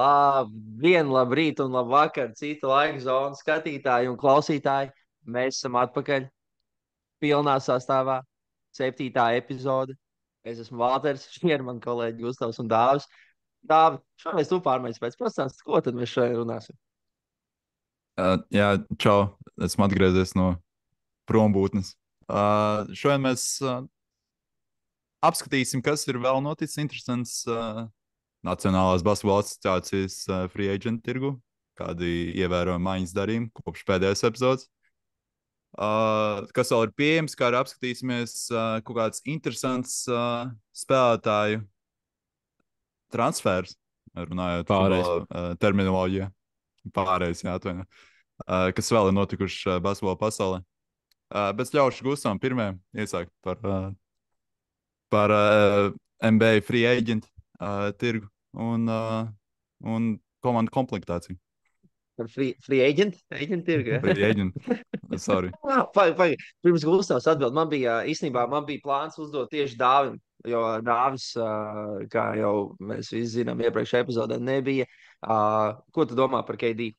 Labrīt un labvakar, cita laika zona skatītāji un klausītāji. Mēs esam atpakaļ pilnā sastāvā. 7. epizode. Es esmu Vālters, šie ir mani kolēģi Gustavs un Dāvis. Dāvi, šodien tu pārmaiņas pēc pastāstīt, ko tad mēs šodien runāsim? Jā, čau. Esmu atgriezies no prombūtnes. Šodien mēs apskatīsim, kas ir vēl noticis interesants Nacionālās basketbola asociācijas free agent tirgu, kādi ievērojami maiņas darījumi kopš pēdējās epizodes. Kas vēl ir pieejams, kā arī apskatīsimies kaut kāds interesants spēlētāju transfers, runājot Pārējais. futbola terminoloģijā. Pārējais, jā, atvainojiet. Kas vēl ir notikuši basketbola pasaulē. Bet es ļaušu Gustavam pirmajam iesākt par NBA free agent tirgu un komandu komplektāciju. Par free agent tirgu. Ja? Free agent, sorry. Pirms Gustavs atbild, man bija plāns uzdot tieši Dāvim, jo Dāvis, kā jau mēs visi zinām, iepriekšējā epizodē nebija. Ko tu domā par KD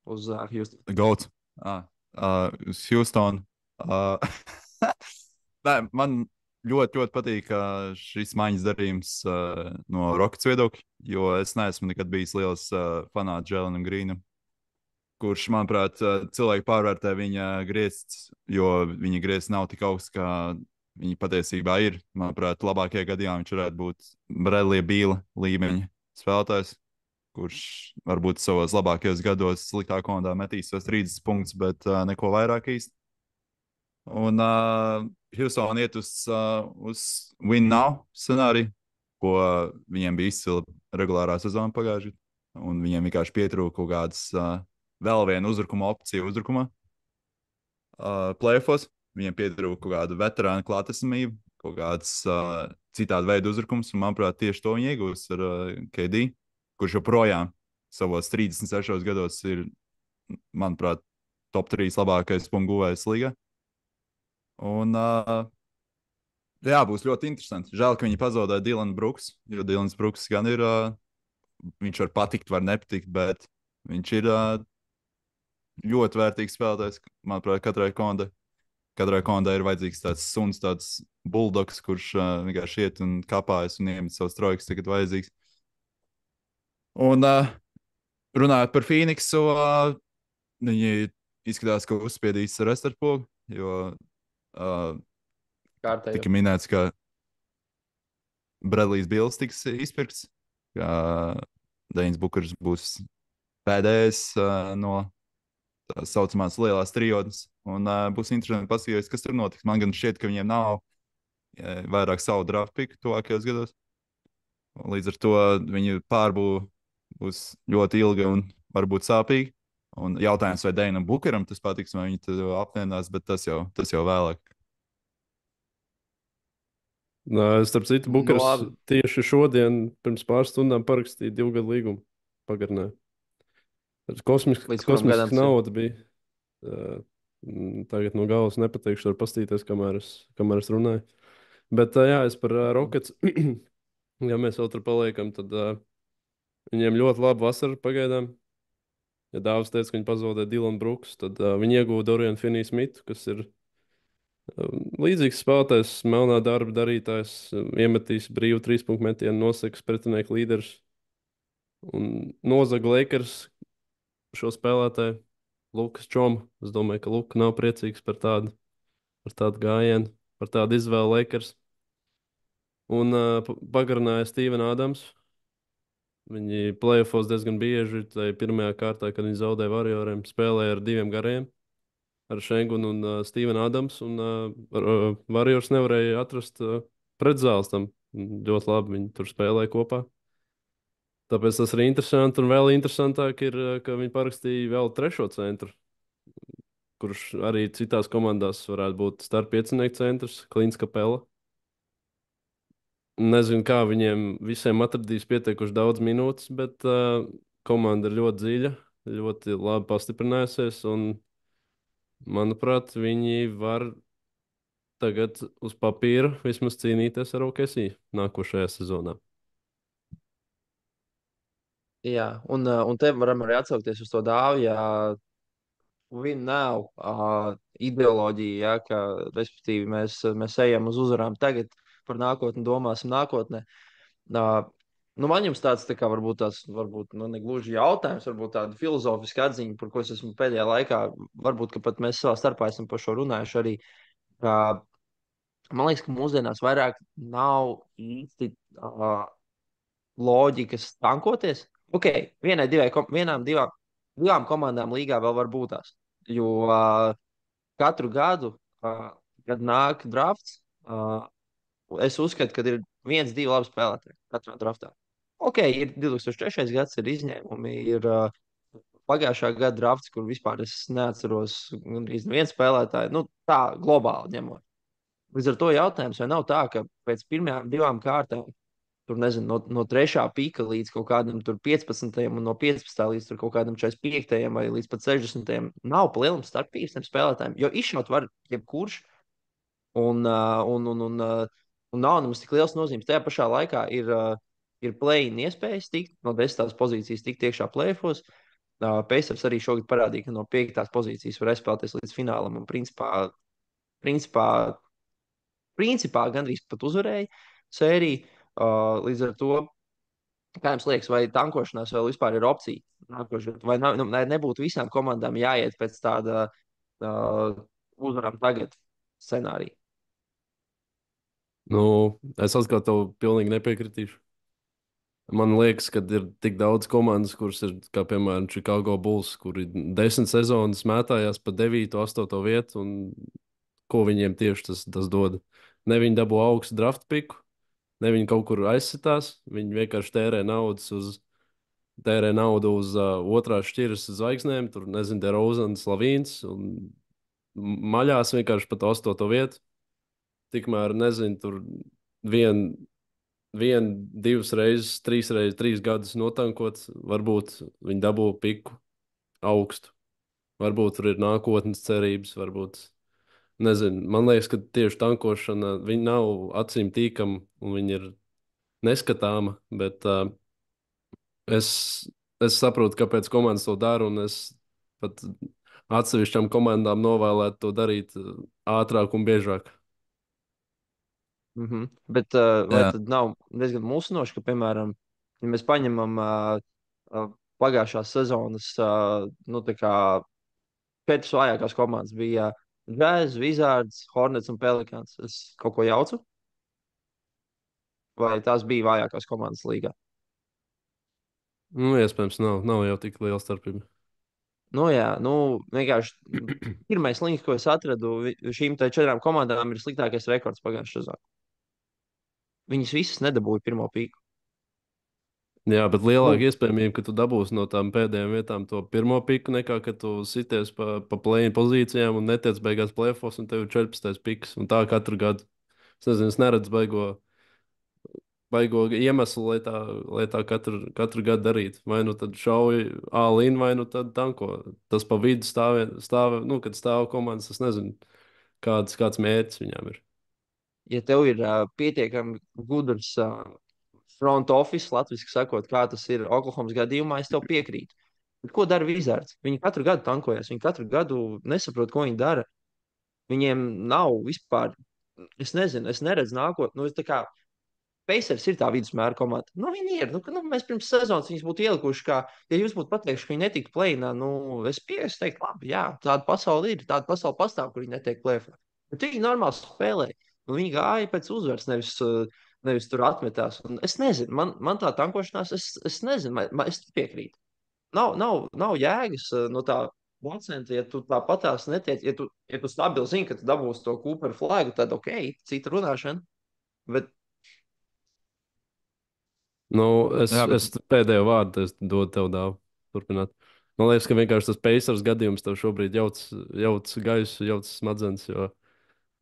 uz Houston? Goats. Uz Houston. Nē, man ļoti, ļoti patīk šis maiņas darījums no Rockets viedokļa, jo es neesmu nekad bijis liels fanāts Jēlenam Grīnam, kurš, manuprāt, cilvēki pārvērtē viņa griezts, jo viņa griezts nav tik augsts, kā viņa patiesībā ir. Manuprāt, labākajā gadījumā viņš varētu būt Bradlija Bīla līmeņa spēlētājs, kurš varbūt savos labākajos gados sliktā komandā metīs tos 30 punktus, bet neko vairāk īsti. Un Houston iet uz win now scenāriju, ko viņiem bija izcila regulārā sezona pagājušajā gadā. Un viņiem vienkārši pietrūka kaut kādas vēl viena uzbrukuma opcija uzbrukumā. Playoffs viņiem pietrūka kaut kāda veterāna klātesamība, kaut kāds citādi veidu uzbrukums. Un, manuprāt, tieši to viņi iegūs ar KD, kurš joprojām savos 36 gados ir, manuprāt, top 3 labākais punktu guvējs līgā. Un jā, būs ļoti interesanti. Žēl, ka viņi pazaudēja Dylanu Brooks, jo Dylans Brooks gan ir, viņš var patikt, var nepatikt, bet viņš ir ļoti vērtīgs spēlētājs. Manuprāt, katrai komandai ir vajadzīgs tāds suns, tāds bulldogs, kurš vienkārši iet un kāpājas un iemet savus trojkas, tagad vajadzīgs. Un runājot par Phoenixu, viņi izskatās, ka uzspiedīs restartpogu, jo tika minēts, ka Bradlijs Bils tiks izpirkts, ka Deins Bukers būs pēdējais no tā saucamās lielās trijotnes, un būs interesanti paskatīties, kas tur notiks. Man gan šķiet, ka viņiem nav vairāk savu draft piku tuvākajos gados. Līdz ar to viņu pārbūve būs ļoti ilga un varbūt sāpīga. Un jautājums, vai Deinam Bukeram tas patiks, vai viņi to apmierinās, bet tas jau vēlāk. Starp citu, Bukers tieši šodien, pirms pāris stundām, parakstīja 2 gadu līgumu. Pagarināja. Kosmisks nauda bija. Tagad no galvas nepateikšu, var pastīties, kamēr es runāju. Bet jā, es par Rockets, ja mēs vēl tur paliekam, tad viņiem ļoti labi vasara pagaidām. Ja Dāvis teica, ka viņi pazaudēja Dylanu Brooks, tad viņi ieguva Dorianu Finney-Smithu, kas ir līdzīgs spēlētājs, melnā darba darītājs, iemetīs brīvu 3-punktu metienu, noseks pretinieku līderis un nozaga Lakers šo spēlētāju Lukas Čomu. Es domāju, ka Luka nav priecīgs par tādu gājienu, par tādu izvēlu Lakers. Un pagarināja Stevenu Adamsu. Viņi playoffos diezgan bieži, tai pirmajā kārtā, kad viņi zaudēja Warrioriem, spēlēja ar 2 gariem, ar Šengunu un Stevenu Adams, un Warriors nevarēja atrast pretzāles tam. Ļoti labi viņi tur spēlēja kopā. Tāpēc tas ir interesanti, un vēl interesantāk ir, ka viņi parakstīja vēl 3. centru, kurš arī citās komandās varētu būt starppiecinieku centrs, Klīns Kapela. Nezinu, kā viņiem visiem atradīs pietiekuši daudz minūtes, bet komanda ir ļoti dziļa, ļoti labi pastiprinājusies. Un, manuprāt, viņi var tagad uz papīra vismaz cīnīties ar OKC nākošajā sezonā. Jā, un te varam arī atsaukties uz to dāvu, ja viņa nav ideoloģija, ja, ka, respektīvi, mēs ejam uz uzvarām tagad, par nākotni domāsim nākotnē. Uh, nu, man jums tā kā varbūt varbūt, nu, negluži jautājums, varbūt tāda filozofiska atziņa, par ko es esmu pēdējā laikā, varbūt, ka pat mēs savā starpā esam par šo runājuši arī. Uh, Man liekas, ka mūsdienās vairāk nav īsti loģikas tankoties. Ok, vienai, divai, divām komandām līgā vēl var būt tās. Jo katru gadu, kad nāk drafts, es uzskatu, ka ir viens, divi labi spēlētāji katrā draftā. Ok, ir 2003. gads, ir izņēmumi, ir pagājušā gada drafts, kur vispār es neatceros gandrīz nevienu spēlētāju. Nu, tā globāli ņemot. Līdz ar to jautājums, vai nav tā, ka pēc pirmajām divām kārtām tur nezinu, no 3. pika līdz kaut kādam 15. un no 15. līdz kaut kādam 45. vai līdz pat 60. nav palielinājums starpības tiem spēlētājiem. Jo izšaut var jebkurš, un nav nemaz tik liels nozīmes. Tajā pašā laikā ir play-in iespējas tikt no 10. pozīcijas, tikt iekšā play-offos. Pacers arī šogad parādīja, ka no 5. pozīcijas var spēlēties līdz finālam un principā, principā gandrīz pat uzvarēja sēriju. Līdz ar to, kā jums liekas, vai tankošanās vēl vispār ir opcija? Vai nebūtu visām komandām jāiet pēc tāda uzvaram tagad scenārija? Nu, es atkal tev pilnīgi nepiekritīšu. Man liekas, ka ir tik daudz komandas, kuras ir, kā piemēram, Chicago Bulls, kuri 10 sezonas mētājās pa 9, 8 vietu, un ko viņiem tieši tas dod. Ne viņi dabū augstu draft piku, ne viņi kaut kur aizsitās, viņi vienkārši tērē naudu uz otrās šķiras zvaigznēm, tur nezinu, DeRozans, Lavīns, un maļās vienkārši pat 8 vietu. Tikmēr, nezinu, tur divas reizes, trīs gadus notankot, varbūt viņi dabū piku augstu. Varbūt tur ir nākotnes cerības, varbūt. Nezinu, man liekas, ka tieši tankošana viņa nav acīm tīkama un viņa ir neskatāma, bet es saprotu, kāpēc komandas to dara, un es pat atsevišķām komandām novēlētu to darīt ātrāk un biežāk. Bet vai Jā, tad nav diezgan mulsinoši, ka, piemēram, ja mēs paņemam pagājušās sezonas, nu, tā kā 4 vājākās komandas bija Jazz, Wizards, Hornets un Pelicans. Es kaut ko jaucu? Vai tās bija vājākās komandas līgā? Nu, iespējams, nav jau tik liela starpība. Nu, jā, nu, vienkārši pirmais links, ko es atradu, šīm 4 komandām ir sliktākais rekords pagājušajā sezonā. Viņas visas nedabūja pirmo pīku. Jā, bet Nu, lielāka iespējamība, ka tu dabūsi no tām pēdējām vietām to pirmo piku, nekā ka tu sities pa play-in pozīcijām un netiec beigās play-offs, un tev ir 14. piks. Un tā katru gadu. Es nezinu, es neredzu baigo iemeslu, lai tā katru gadu darītu. Vai nu tad šauj all-in, vai nu tad tanko. Tas pa vidu nu, kad stāv komandas, es nezinu, kāds mērķis viņām ir. ja tev ir pietiekami gudrs front office, latviešu sakot, kā tas ir Oklahomas gadījumā, es tev piekrītu. Bet ko dara Wizards? Viņi katru gadu tankojas, viņi katru gadu nesaprot, ko viņi dara. Viņiem nav vispār, es nezinu, es neredzu nākotnē. Nu, tā kā Pacers ir tā vidusmēra komanda. Nu, viņi ir. Mēs pirms sezonas viņus būtu ielikuši, kā, ja jūs būtu pateikuši, ka viņi netika plēnā, nu, es teiktu, labi, jā, tāda pasaule ir, tāda pasaule pastāv, kur viņi netiek plēnā. Bet viņi normāli spēlē. Viņi gāja pēc uzvaras, nevis tur atmetās. Un es nezinu, man tā tankošanās, es nezinu, es piekrītu. Nav jēgas no tā procenta, ja tu tāpatās netiec, ja tu stabili zini, ka tu dabūsi to Cooper flagu, tad ok, cita runāšana. Bet Nu, jā, bet es pēdējo vārdu dodu tev dāvu. Turpināt. Man liekas, ka vienkārši tas Pacers gadījums tev šobrīd jauc gaisu, jauc smadzenes, jo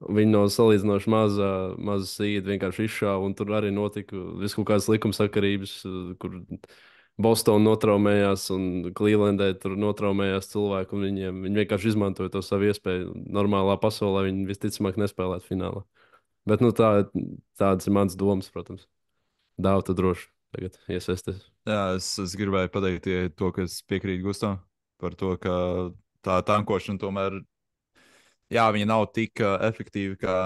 viņi no salīdzinoši maza sīda vienkārši izšāva, un tur arī notika visu kaut kādas likumsakarības, kur Bostonā notraumējās un Clevelandē tur notraumējās cilvēki, un viņi vienkārši izmantoja to savu iespēju. Normālā pasaulē viņi visticamāk nespēlētu finālā. Bet nu, tādas ir mans domas, protams. Dāvā tu droši. tagad iesaisties. Jā, es gribēju pateikt to, ka es piekrītu Gustavam par to, ka tā tankošana tomēr, jā, viņa nav tik efektīva, kā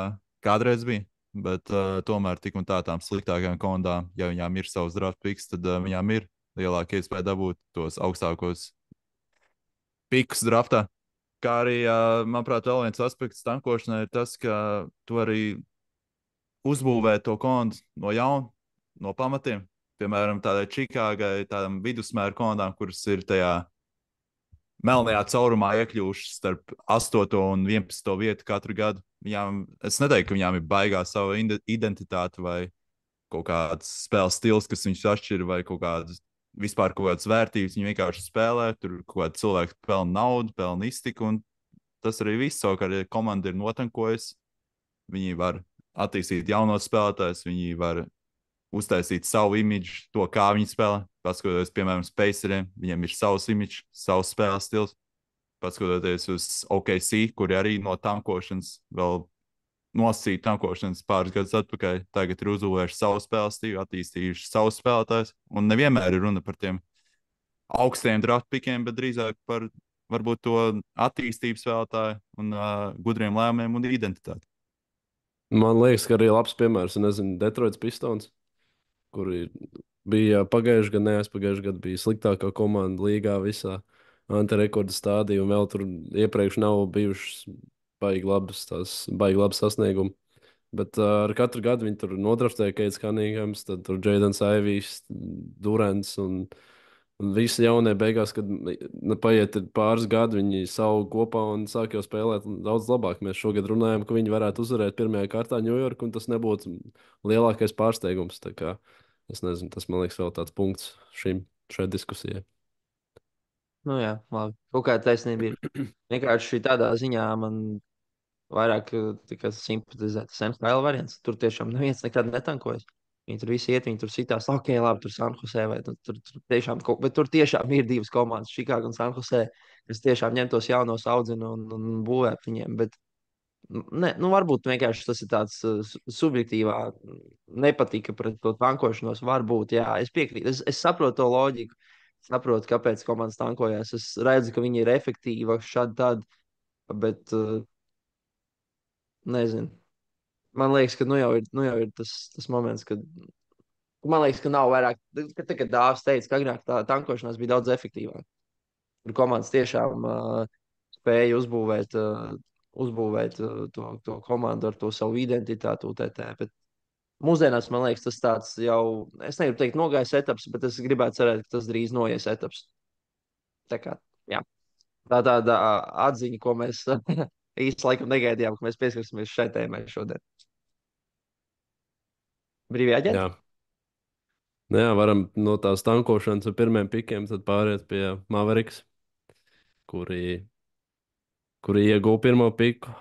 kādreiz bija. Bet tomēr tik un tā tām sliktākajām komandām, ja viņām ir savs draft picks, tad viņām ir lielāka iespēja dabūt tos augstākos pikus draftā. Kā arī, manuprāt, vēl viens aspekts tankošanai ir tas, ka tu arī uzbūvē to komandu no jauna, no pamatiem. Piemēram, tādai Čikāgai, tādām vidusmēra komandām, kuras ir tajā melnajā caurumā iekļuvušas starp 8. un 11. vietu katru gadu. Es neteiktu, ka viņām ir baigā sava identitāte vai kaut kāds spēles stils, kas viņus atšķir, vai vispār kaut kādas vērtības. Viņi vienkārši spēlē, tur kaut kādi cilvēki pelna naudu, pelna iztiku, un tas arī viss. Savukārt, ja komanda ir notankojusi, viņi var attīstīt jaunos spēlētājus, viņi var uztaisīt savu imidžu, to, kā viņi spēlē. Paskatoties, piemēram, Spaceriem, viņiem ir savs imidžs, savs spēles stils. Paskatoties uz OKC, kuri arī no tankošanas vēl nosacīja tankošanas pāris gadus atpakaļ, tagad ir uzbūvējuši savu spēles stilu, attīstījuši savus spēlētājus. Un nevienmēr ir runa par tiem augstiem draft pikiem, bet drīzāk par varbūt to attīstības spēlētāju un gudriem lēmumiem un identitāti. Man liekas, ka arī labs piemērs, nezinu, Detroits Pistons, kuri bija pagājušajā gadā, neaizpagājušajā gadā bija sliktākā komanda līgā visā antirekorda stādījā, un vēl tur iepriekš nav bijušas baigi labas sasniegumi. Bet ar katru gadu viņi tur nodraftēja Keits Kanīgams, tad tur Jēdens Aivijs, Durants un visi jaunie beigās, kad paiet pāris gadi, viņi savu kopā un sāk jau spēlēt daudz labāk. Mēs šogad runājam, ka viņi varētu uzvarēt pirmajā kārtā Ņujorku, un tas nebūtu lielākais pārsteigums. Tā kā, es nezinu, tas man liekas vēl tāds punkts šai diskusijai. Nu jā, labi. Kaut kāda taisnība ir. Vienkārši tādā ziņā man vairāk tikai simpatizētas NHL variants. Tur tiešām neviens nekad netankojas. Viņi tur visi iet, viņi tur sitās, ok, labi, tur San Jose vai tur tiešām, bet tur tiešām ir divas komandas, Chicago un San Jose, kas tiešām ņem tos jaunos audzina un būvē viņiem. Bet, ne, nu, varbūt vienkārši tas ir tāds subjektīvā nepatika pret to tankošanos. Varbūt, jā, es piekrītu. Es saprotu to loģiku, saprotu, kāpēc komandas tankojās. Es redzu, ka viņi ir efektīvi šādi tādi, bet nezinu. Man liekas, ka nu jau ir tas moments, kad man liekas, ka nav vairāk, kad Dārzs teica, ka agrāk tā tankošanās bija daudz efektīvāka. Tur komandas tiešām spēja uzbūvēt to komandu ar to savu identitāti, UTT. Bet mūsdienās, man liekas, tas tāds jau, es negribu teikt, nogājis etaps, bet es gribētu cerēt, ka tas drīz noies etaps. Tā kā, jā, tā tāda atziņa, ko mēs īsti laikam negaidījām, ka mēs pieskarsimies šai tēmai šodien. Brīvie aģenti? Jā. Nu jā, varam no tās tankošanas ar pirmiem pikiem pāriet pie Mavericks, kuri ieguva pirmo piku,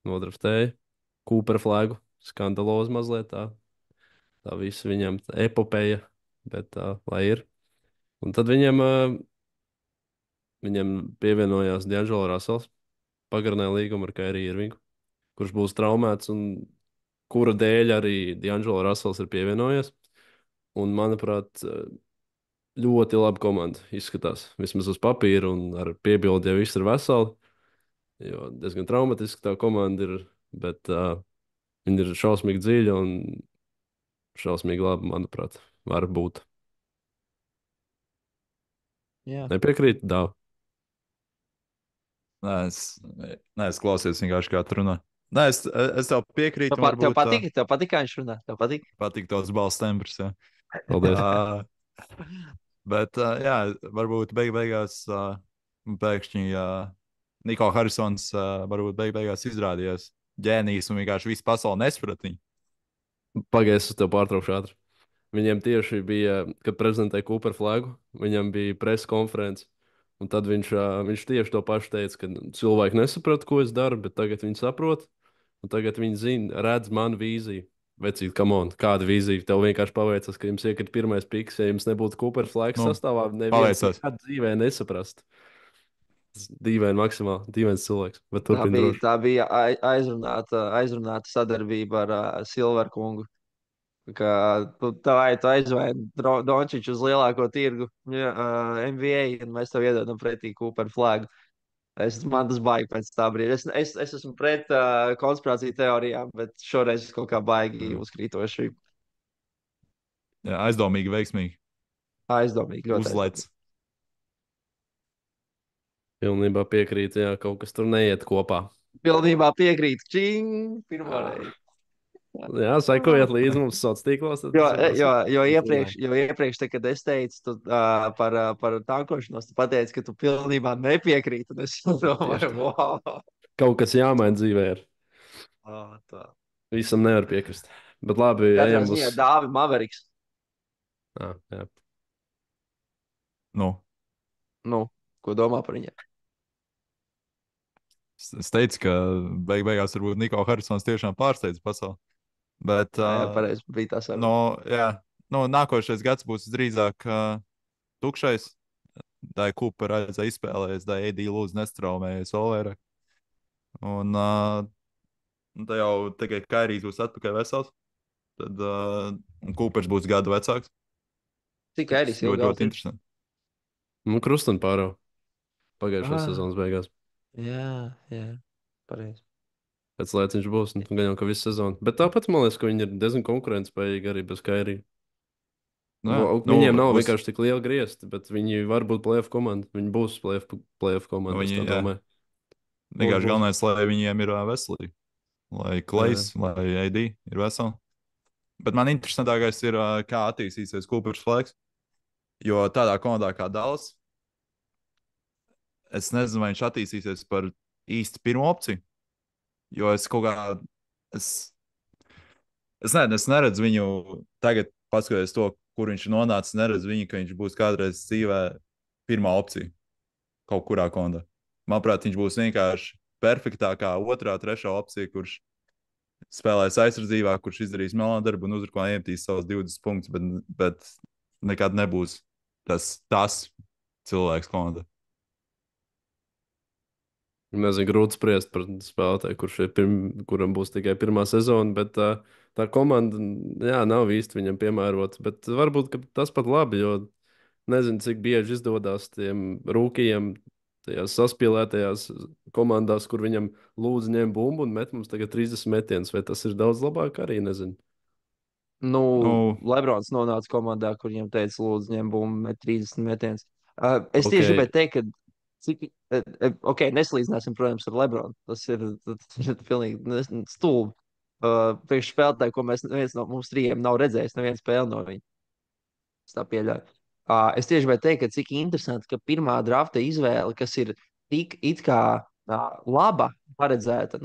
nodraftēja Cooper flagu, skandalozi mazliet tā visa viņam epopeja, bet lai ir. Un tad viņam pievienojās D'Angelo Russells, pagarināja līgumu ar Kairiju Irvingu, kurš būs traumēts un kura dēļ arī D'Angelo Russells ir pievienojies. Un, manuprāt, ļoti laba komanda izskatās. Vismaz uz papīra un ar piebildi, ja viss ir veseli. Jo diezgan traumatiski tā komanda ir, bet viņi ir šausmīgi dziļi un šausmīgi labi, manuprāt, var būt. Jā. Nepiekrīt, dā. Es klausījos vienkārši kā tu runā. Nē, es tev piekrītu. Tev patīk, kā viņš runā? Tev patīk? Patīk tos balss tembrs, jā. Paldies. Bet, jā, varbūt beigās pēkšņi Niko Harisons varbūt beigās izrādījās ģēnijs un vienkārši visu pasauli nesprata viņu. Pagaidies, es tev pārtraukšu ātri. Viņiem tieši bija, kad prezentēja Cooper flagu, viņam bija presa konference. Un tad viņš tieši to pašu teica, ka cilvēki nesaprata, ko es daru, bet tagad viņi saprot. Un tagad viņi zina, redz manu vīziju. Vecīt, kāda vīzija? Tev vienkārši paveicās, ka jums iekrita pirmais piks. Ja jums nebūtu Cooper flags sastāvā, neviens nekad dzīvē nesaprast. Dīvaini, maksimāli dīvains cilvēks. Tā bija aizrunāta sadarbība ar Silverkungu. ka tu aizvaini Dončiču uz lielāko tirgu NBA, un mēs tev iedodam pretī Cooper Flagu. Man tas baigi pēc tā brīža. Es esmu pret konspirāciju teorijām, bet šoreiz es kaut kā baigi uzkrītoši Jā, aizdomīgi, veiksmīgi. aizdomīgi. Ļoti Uzlaic. aizdomīgi. Pilnībā piekrītu, jā, kaut kas tur neiet kopā. Pilnībā piekrītu. Čing! Pirmo Ah. reizi. Jā, sekojiet līdzi mums sociālos tīklos. Tad Jo iepriekš. iepriekš kad es teicu par tankošanos, tu pateici, ka tu pilnībā nepiekrīti. Un es domāju, wow! Kaut kas jāmaina dzīvē. Tā. Visam nevar piekrist. Bet labi, Katrā ejam uz. ziņā Dāvi Maveriks. Jā. Nu, Nu, ko domā par viņu? es teicu, ka beigās varbūt Niko Harisons tiešām pārsteidz pasauli. Bet Jā, pareizi bija tas arī. nākošais gads būs drīzāk tukšais. Dai Cooper aizēja izspēlējies, Dai Eidī lūdzu nestraumējies Olēra. Un tā jau tikai Kairijs būs atpakaļ vesels. Tad Coopers būs gadu vecāks. Cik ēdīs Ļoti, ļoti interesanti. Nu, krustun pārau. Pagājušās Ah. sezonas beigās. Jā, pareizi. Pēc laiciņš būs, un gan jau ka visu sezonu. Bet tāpat man liekas, ka viņi ir diezgan konkurētspējīgi arī bez Kairija. Viņiem nav vienkārši tik liela griezti, bet viņi var būt playoff komanda. Viņi būs playoff komanda. Viņi, es tā domāju. vienkārši galvenais, lai viņiem ir veselīgi. Lai Klais, lai AD ir veseli. Bet man interesantākais ir, kā attīstīsies Coopers Flags. Jo tādā komandā kā Dallas, es nezinu, vai viņš attīstīsies par īsti pirmo opciju. Jo es kaut kā. Es neredzu viņu tagad, paskatoties to, kur viņš ir nonācis. Neredzu viņu, ka viņš būs kādreiz dzīvē pirmā opcija kaut kurā komandā. Manuprāt, viņš būs vienkārši perfektākā otrā, trešā opcija, kurš spēlēs aizsardzībā, kurš izdarīs melndarbu un uzrunā iemetīs savus 20 punktus, bet nekad nebūs tas cilvēks komandā. Nezinu, grūti spriest par spēlētāju, kuram būs tikai pirmā sezona, bet tā komanda nav īsti viņam piemērota. Bet varbūt tas pat labi, jo nezinu, cik bieži izdodas tiem rūkījiem tajās saspīlētajās komandās, kur viņam lūdzu ņemt bumbu un met mums tagad 30 metienus. Vai tas ir daudz labāk? Arī nezinu. Lebrons nonāca komandā, kur viņam teica, lūdzu, ņem bumbu, met 30 metienus. Es tieši gribēju teikt, ka neslīdzināsim, protams, ar Lebronu. Tas ir pilnīgi stulbi. Priekš spēlētāji, ko neviens no mums trījiem nav redzējis, neviens spēle no viņa. Es tā pieļauju. Es tieši gribēju teikt, ka cik interesanti, ka pirmā drafta izvēle, kas ir tik it kā laba, paredzēta,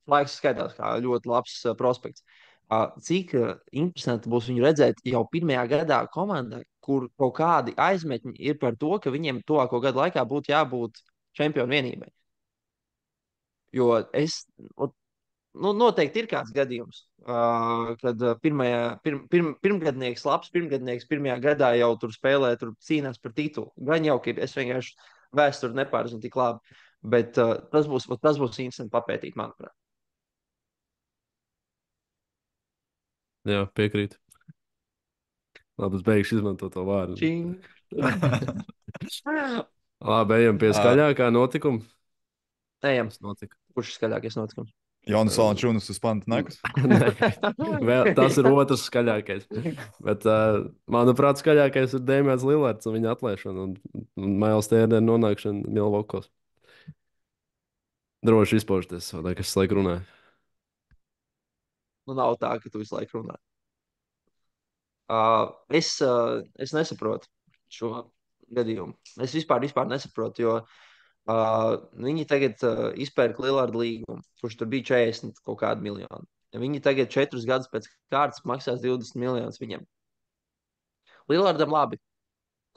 laiks skaitās kā ļoti labs prospekts. Cik interesanti būs viņu redzēt jau pirmajā gadā komandā, kur kaut kādi aizmetņi ir par to, ka viņiem tuvāko gadu laikā būtu jābūt čempionu vienībai. Jo noteikti ir kāds gadījums, kad pirmgadnieks pirmajā gadā jau tur spēlē, tur cīnās par titulu. Gan jau, ka es vienkārši vēsturi nepārzinu tik labi, bet tas būs interesanti papētīt, manuprāt. Jā, piekrītu. Labi, es beigšu izmantot to vārdu. Labi, ejam pie skaļākā notikuma. Ejam. Kurš ir skaļākais notikums? Jonas Valančūnas uz Panathinaikos. Tas ir otrs skaļākais. Bet, manuprāt, skaļākais ir Dēmijs Lillards un viņa atlaišana un Mails Tērnera nonākšana Milvokos. Droši izpaužties, vai kas laik runāja. Nav tā, ka tu visu laiku runā. Es nesaprotu šo gadījumu. Es vispār nesaprotu, jo viņi tagad izpērk Lillardu līgumu, kurš tur bija 40 kaut kādu miljonu. Viņi tagad 4 gadus pēc kārtas maksās 20 miljonus viņam. Lillardam labi.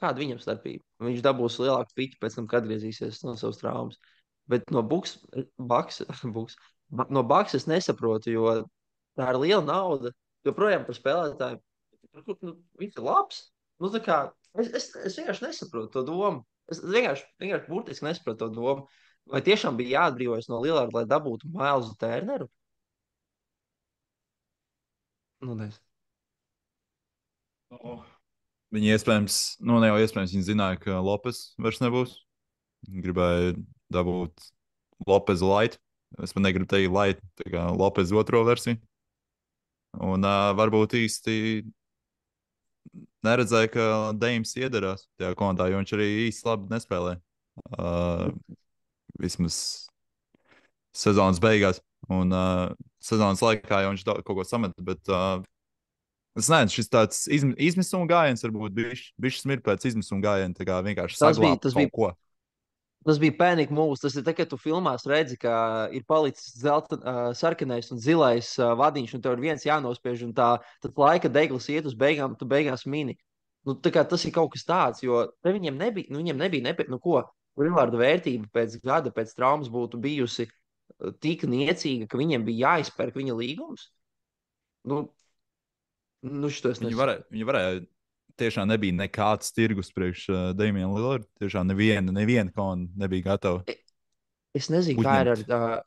Kāda viņam starpība? Viņš dabūs lielāku piķu pēc tam, kad atgriezīsies no savas traumas. Bet no Bucks es nesaprotu, jo tā ir liela nauda. Joprojām par spēlētāju. Viņš ir labs. Es vienkārši nesaprotu to domu. Es vienkārši burtiski nesaprotu to domu. Vai tiešām bija jāatbrīvojas no Lillarda, lai dabūtu Mailsu Tērneru? Nezinu. Oh. Viņi iespējams, nu ne jau iespējams, viņi zināja, ka Lopes vairs nebūs. Viņi gribēja dabūt Lopes Light. Es pat negribu teikt Light, tā kā Lopes otro versiju. Un varbūt īsti neredzēja, ka Deims iedarās tajā kontā, jo viņš arī īsti labi nespēlē. Uh, vismaz sezonas beigās. Un sezonas laikā jau viņš kaut ko sameta, bet es nezinu, šis tāds izmisuma gājiens varbūt bišķi smird pēc izmisuma gājiena, tā kā vienkārši Tas bija, saglābt tas kaut bija, ko. tas bija panic moves. Tas ir tā, ka tu filmās redzi, ka ir palicis sarkanais un zilais vadiņš, un tev ir viens jānospiež, un tad laika deglis iet uz beigām, tu beigās mini. Nu, tā kā tas ir kaut kas tāds, jo te viņiem nebija, nu ko, Lillarda vērtība pēc gada, pēc traumas būtu bijusi tik niecīga, ka viņiem bija jāizpērk viņa līgums. Nu, šito es nesaku. Viņi varēja, tiešām nebija nekāds tirgus priekš Damiena Lillard. Tiešām neviena kona nebija gatava Es nezinu, kā ir uzņemt.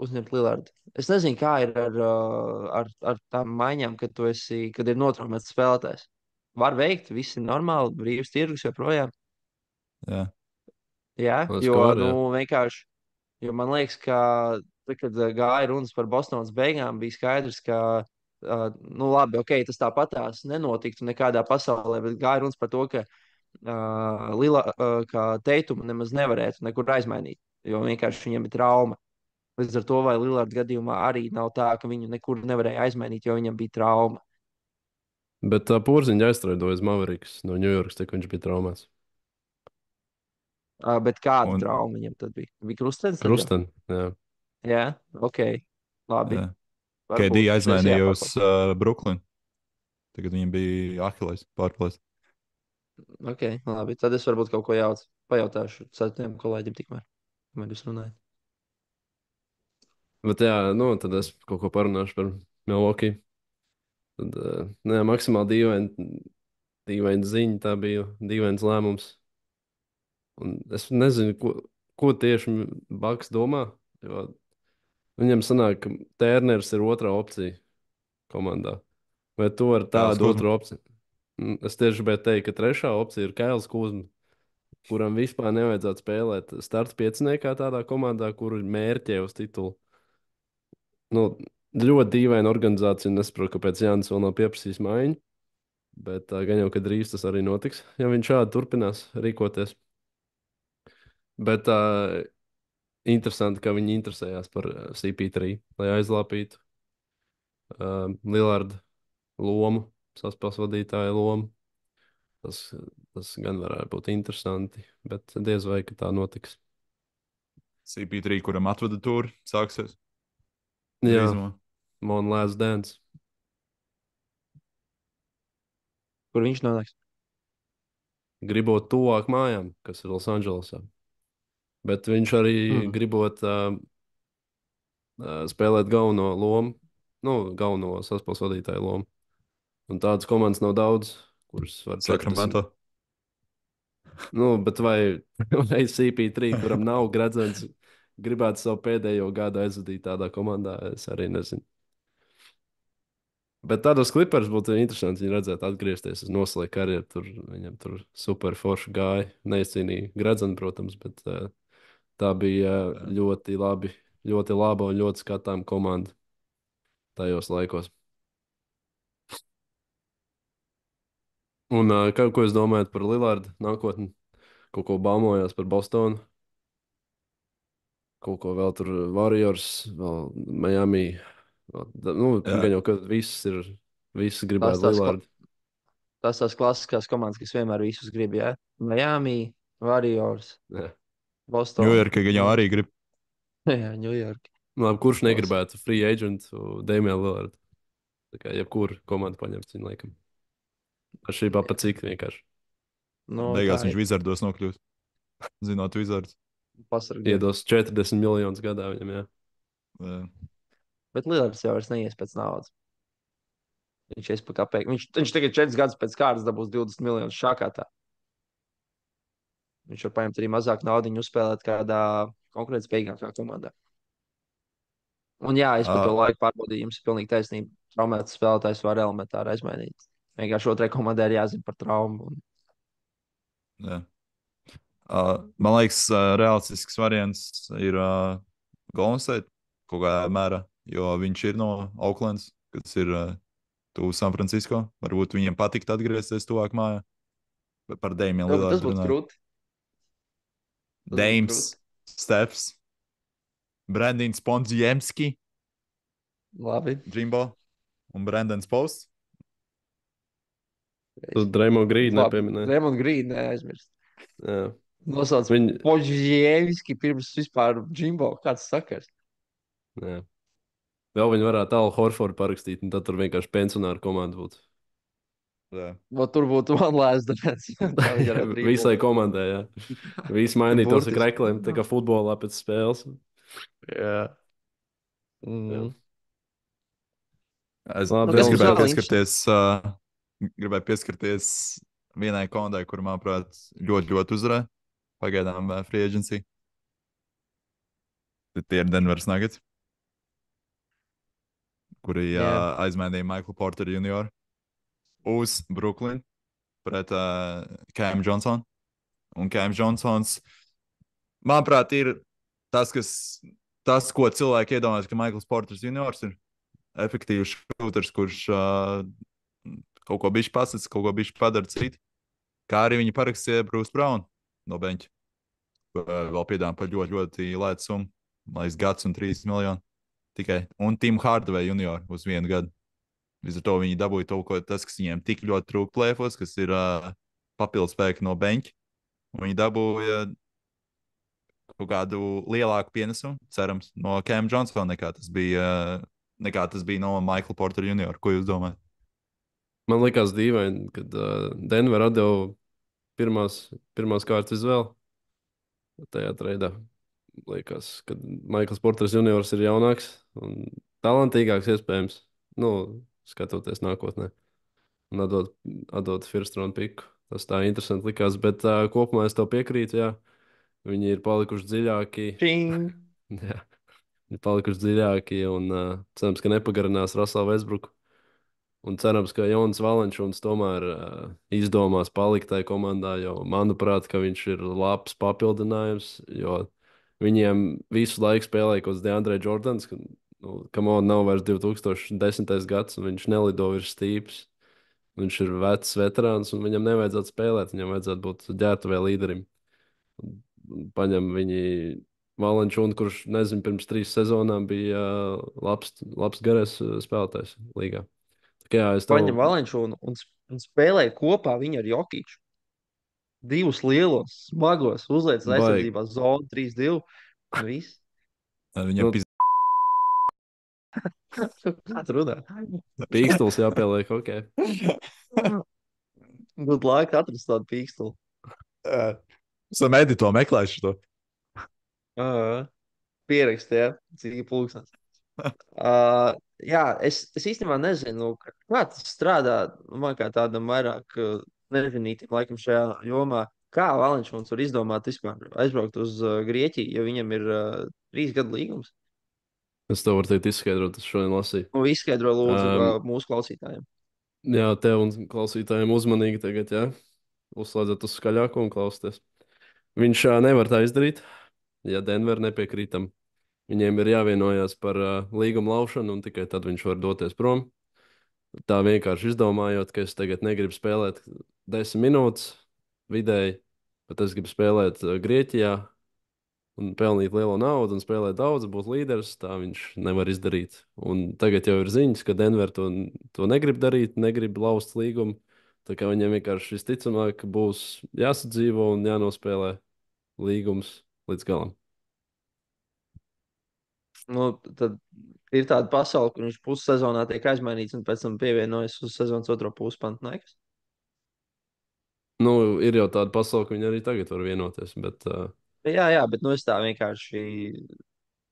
uzņemt Lillardu. Es nezinu, kā ir ar tām maiņām, kad ir notraumēts spēlētājs. Var veikt, viss ir normāli, brīvs tirgus joprojām. Jā. Jā, Tas, jo ka var, nu, jā. vienkārši, jo man liekas, ka tad, kad gāja runas par Bostonas beigām, bija skaidrs, ka, nu labi, ok, tas tāpatās nenotiktu nekādā pasaulē, bet gāja runas par to, ka ka Teitumu nemaz nevarētu nekur aizmainīt, jo vienkārši viņam ir trauma. Līdz ar to, vai Lillarda gadījumā arī nav tā, ka viņu nekur nevarēja aizmainīt, jo viņam bija trauma. Bet Porziņš aizstrādāja uz Mavericks no Ņujorkas, tik viņš bija traumēts. Bet kāda Un, trauma viņam tad bija? Bija krustveida? Krusten, jā. Jā, ok, labi. jā. KD Varbūt šis aizmainīja uz jāpapā. Brooklyn. Tagad viņam bija Ahilais pārplēs. Ok, labi. Tad es varbūt kaut ko pajautāšu citiem kolēģiem tikmēr, kamēr jūs runājat. Bet jā, nu, tad es kaut ko parunāšu par Milwaukee. Tad, nē, maksimāli dīvaina ziņa, tā bija dīvains lēmums. Un es nezinu, ko tieši Baks domā. Jo viņam sanāk, ka Tērners ir otrā opcija komandā. Vai tu ar Kails tādu Kuzma. otru opciju? Es tieši gribēju teikt, ka trešā opcija ir Kails Kuzma, kuram vispār nevajadzētu spēlēt starta pieciniekā tādā komandā, kur ir mērķē uz titulu. Nu, ļoti dīvaina organizācija, un es saprotu, kāpēc Jānis vēl nav pieprasījis maiņu. Bet gan jau, ka drīz tas arī notiks, ja viņš šādi turpinās rīkoties. Bet interesanti, ka viņi interesējās par CP3, lai aizlāpītu Lillarda lomu, saspēles vadītāja lomu. Tas gan varētu būt interesanti, bet diez vai tā notiks. CP3, kuram atveda tūri, sāksies Jā, drīzumā. Mon Last Dance. Kur viņš nonāks? Gribot tuvāk mājām, kas ir Losandželosā. Bet viņš arī gribot spēlēt galveno lomu, nu, galveno saspēles vadītāju lomu. Un tādas komandas nav daudz, kuras var 40. Sakramento. Nu, bet vai CP3, kuram nav gradzens, gribētu savu pēdējo gadu aizvadīt tādā komandā, es arī nezinu. Bet tādos klipos būtu interesanti viņu redzēt, atgriezties uz noslēgtu karjeru. Viņam tur super forši gāja. Neizcīnīja gradzenu, protams, bet tā bija ļoti laba un ļoti skatām komanda tajos laikos. Un ko jūs domājat par Lillardu nākotni? Kaut ko baumojās par Bostonu? Kaut ko vēl tur Warriors, vēl Miami. Nu, gan jau, ka viss gribētu Lillardu. Tās klasiskās komandas, kas vienmēr visus grib, jā. Miami, Warriors, Jā. Boston. Ņujorka gan jau arī grib. Jā, Ņujorka. Labi, kurš negribētu free agentu Damienu Lillardu? Tā kā jebkura komanda paņems viņu laikam. Atšķirībā pa cik vienkārši. No, Beigās viņš Wizardos nokļūst. Zinot Wizards. pasargāt. Iedos 40 miljonus gadā viņam, jā. Jā. Bet Lillards jau vairs neies pēc naudas. Viņš ies pa kapēku. Viņš tagad 4 gadus pēc kārtas dabūs 20 miljonus šākā tā. Viņš var paņemt arī mazāk naudu uzspēlēt kādā konkurētspējīgākā komandā. Un jā, es par to laiku pārbaudīju, jums ir pilnīgi taisnība. Traumēts spēlētājs var elementāri aizmainīt. Vienkārši otrai komandai ir jāzina par traumu. Jā. Man liekas, realistisks variants ir Golden State kaut kādā mērā, jo viņš ir no Oaklands, kas ir tuvu San Francisco. Varbūt viņiem patikt atgriezties tuvāk mājā. Bet par Dēmiju Jā, bet tas Lillardu būtu runājot. krūti. Tas būtu Dēms, krūti. Stefs, Brandins Pondziemski, Labi. Jimbo un Brandons Posts. Tu Draymond Green Labi. nepieminēji. Draymond Green neaizmirst. Jā. Nosauc Viņi, Požieviski pirms vispār Jimbo. Kāds sakars? jā. Vēl viņi varētu Alu Horfordu parakstīt, un tad tur vienkārši pensionāru komanda būtu. Jā. Vai tur būtu one last defense? Tā viņi varētu brīvot. Visai komandai, jā. Visi mainītos ar Burtiski. krekliem, tā kā futbolā pēc spēles. Jā. Jā. Mm. Es, Labi, es vēl gribēju vēl pieskarties vienai komandai, kur, manuprāt, ļoti uzvarēja pagaidām free agency. Tie ir Denveras Nuggets, kuri Jā. aizmainīja Michael Porter Jr. uz Brooklyn pret Cam Johnson. Un Cam Johnsons, manuprāt, ir tas, ko cilvēki iedomājas, ka Michaels Porters Jr. ir efektīvs šūters, kurš kaut ko bišķi pasaka, kaut ko bišķi padara citu. Kā arī viņi parakstīja Bruce Brown no beņķa. Vēl piedāvā par ļoti lētu summu. Man liekas, gads un 3 miljoni tikai. Un Tim Hardaway junior uz 1 gadu. Līdz ar to viņi dabūja to, kas viņiem tik ļoti trūka plēfos, kas ir papildus spēki no beņķa. Viņi dabūja kaut kādu lielāku pienesumu, cerams, no Cam Johnsona nekā tas bija no Michael Porter Jr. Ko jūs domājat? Man liekas dīvaini, kad Denver atdeva pirmās kārtas izvēli tajā treidā. Liekas, ka Maikls Porters juniors ir jaunāks un talantīgāks iespējams, nu, skatoties nākotnē. Un atdot first round piku. Tas tā interesanti likās, bet kopumā es tev piekrītu, jā. Viņi ir palikuši dziļāki. Čing! Jā, viņi ir palikuši dziļāki un cerams, ka nepagarinās Russell Westbrook. Un cerams, ka Jons Valančuns tomēr izdomās palikt tajā komandā, jo manuprāt, ka viņš ir labs papildinājums, jo viņiem visu laiku spēlēja kaut kāds DeAndre Jordans, kam nav vairs 2010. gads, un viņš nelido virs stīpes. Viņš ir vecs veterāns, un viņam nevajadzētu spēlēt, viņam vajadzētu būt ģērbtuvē līderim. Paņem viņi Valančunu, kurš, nezinu, pirms 3 sezonām bija labs garais spēlētājs līgā. Jā, Paņem Valenčūnu un spēlē kopā viņu ar Jokiču. Divus lielos, smagos, uzliec aizsardzībā zonu 3-2. Viss. Viņam Kā tu runā? Pīkstils jāpieliek, ok. Būtu laika atrast tādu pīkstuli. esam edito meklējuši to. Pierakstīja, cik ir pulkstens. Jā, es īstenībā nezinu, kā tas strādā. Man kā tādam vairāk nezinītam laikam šajā jomā. Kā Valenčūns var izdomāt vispār aizbraukt uz Grieķiju, ja viņam ir 3 gadu līgums? Es tev varu teikt izskaidrot, es šodien lasīju. Nu, izskaidro lūdzu mūsu klausītājiem. Jā, tev un klausītājiem uzmanīgi tagad, jā. Uzslēdzat uz skaļāko un klausieties. Viņš nevar tā izdarīt, ja Denver nepiekrītam. Viņiem ir jāvienojas par līguma laušanu, un tikai tad viņš var doties prom. Tā vienkārši izdomājot, ka es tagad negribu spēlēt 10 minūtes vidēji, bet es gribu spēlēt Grieķijā un pelnīt lielu naudu un spēlēt daudz, būt līderis. Tā viņš nevar izdarīt. Un tagad jau ir ziņas, ka Denver to negrib darīt, negrib laust līgumu. Tā kā viņiem vienkārši visticamāk būs jāsadzīvo un jānospēlē līgums līdz galam. Nu, tad ir tāda pasaule, kur viņš pussezonā tiek aizmainīts un pēc tam pievienojas uz sezonas otro puspantnēkas. Nu, ir jau tāda pasaule, ka viņi arī tagad var vienoties, bet Jā, bet nu, es tā vienkārši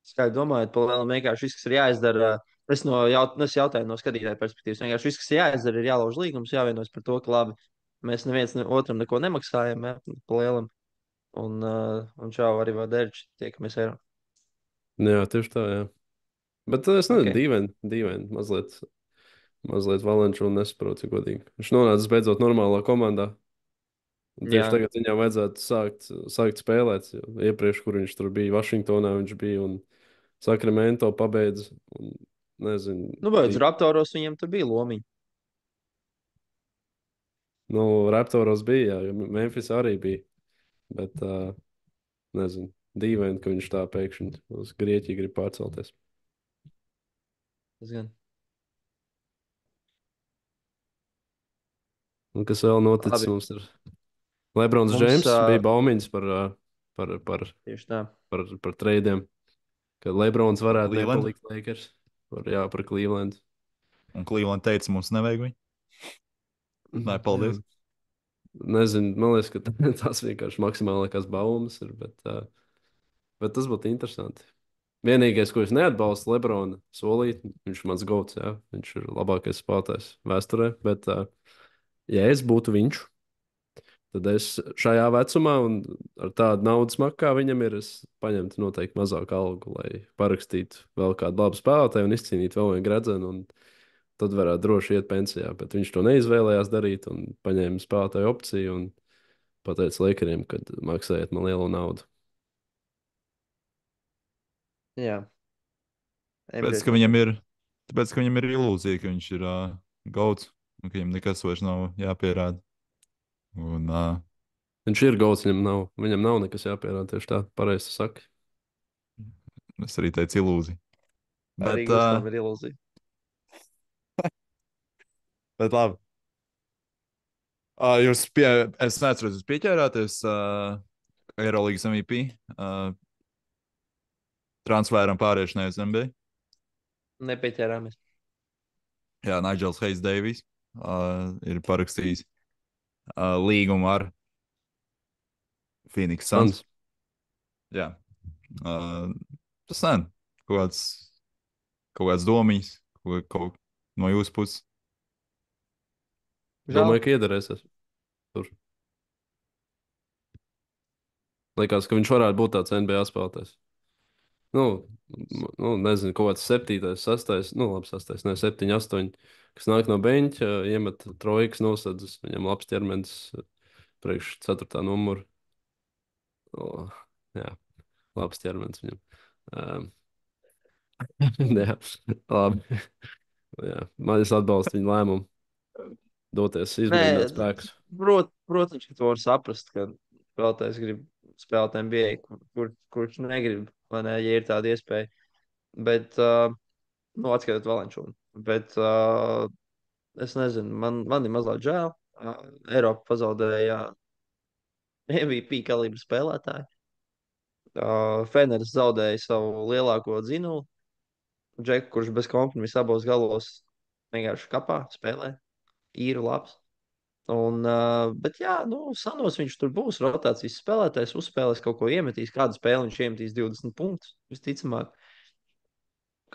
skaidri domāju, pa lielam vienkārši viss, kas ir jāizdara. Es jautāju no skatītāja perspektīvas. Vienkārši viss, kas ir jāizdara, ir jālauž līgums, jāvienojas par to, ka labi, mēs neviens otram neko nemaksājam, ja, pa lielam. Un čau arī Vādērči, tiekamies Eiropā. jā, tieši tā, jā. Bet es nezinu, dīvaini mazliet. mazliet Valenčūnu nesaprotu, cik godīgi. Viņš nonāca beidzot normālā komandā. Un tieši Jā, tagad viņam vajadzētu sākt spēlēt. Jo iepriekš, kur viņš tur bija, Vašingtonā viņš bija un Sakramento pabeidza. Un, nezinu, nu, bet Raptoros viņam tur bija lomiņa. nu, Raptoros bija, jā, jo Memphis arī bija. Bet, nezinu, dīvaini, ka viņš tā pēkšņi uz Grieķiju grib pārcelties. Tas gan. Un kas vēl noticis Labi. mums ir? Lebrons Mums, Džeims bija baumiņas Tieši tā. par treidiem, ka Lebrons varētu Cleveland? nepalikt Lakers. Par Cleveland. Un Cleveland teica, mums nevajag viņu. Nē, paldies. Jā. Nezinu, man liekas, ka tās vienkārši maksimālākās baumas ir, bet tas būtu interesanti. Vienīgais, ko es neatbalstu, Lebrona solīt, viņš ir mans gods, jā. Viņš ir labākais spēlētājs vēsturē, bet ja es būtu viņš, tad es šajā vecumā un ar tādu naudas makku, kā viņam ir, es paņemtu noteikti mazāku algu, lai parakstītu vēl kādu labu spēlētāju un izcīnītu vēl vienu gredzenu, un tad varētu droši iet pensijā. Bet viņš to neizvēlējās darīt un paņēma spēlētāju opciju un pateica Lakeriem, ka maksājiet man lielu naudu. Jā. Tāpēc, ka viņam ir ilūzija, ka viņš ir gauts un ka viņam nekas vairs nav jāpierāda. Un, Viņš ir gauts, viņam nav nekas jāpierāda. Tieši tā, pareizi saka. es arī teicu ilūziju. Arī Bet, Gustavam ir ilūzija. bet labi. Es neatceros, jūs pieķērāties Eirolandes MVP transferam pāriešanai uz NBA. Nepieķērāmies. Jā, Nigels Hayes Davies ir parakstījis līgumu ar Phoenix Suns. Jā. Tas sen. Kaut kāds domiņas, kaut no jūsu puses. Domāju, ka iedarēsies tur. Liekas, ka viņš varētu būt tāds NBA spēlētājs. Nezinu, kaut kāds 7, 6, labi, 6, ne 7, 8, kas nāk no beņķa, iemet trojkas nosadzes, viņam labs ķermenis priekš 4. numuru. Jā, labs ķermenis viņam. Jā, labi. Jā, man es atbalstu viņu lēmumu doties izmēģināt spēkus. Protams, ka to var saprast, ka spēlētājs grib spēlēt NBA, kurš negrib, vai ne, ja ir tāda iespēja. Bet, atskatot Valenčūnu. Bet es nezinu, man ir mazliet žēl. Eiropa pazaudēja MVP kalibra spēlētāju. Feneris zaudēja savu lielāko dzinulu. Džeku, kurš bez kompromisa abos galos vienkārši kapā spēlē. Īru labs. Bet jā, sanos viņš tur būs rotācijas spēlētājs, uzspēlēs kaut ko iemetīs, kādu spēli viņš iemetīs 20 punktus, visticamāk.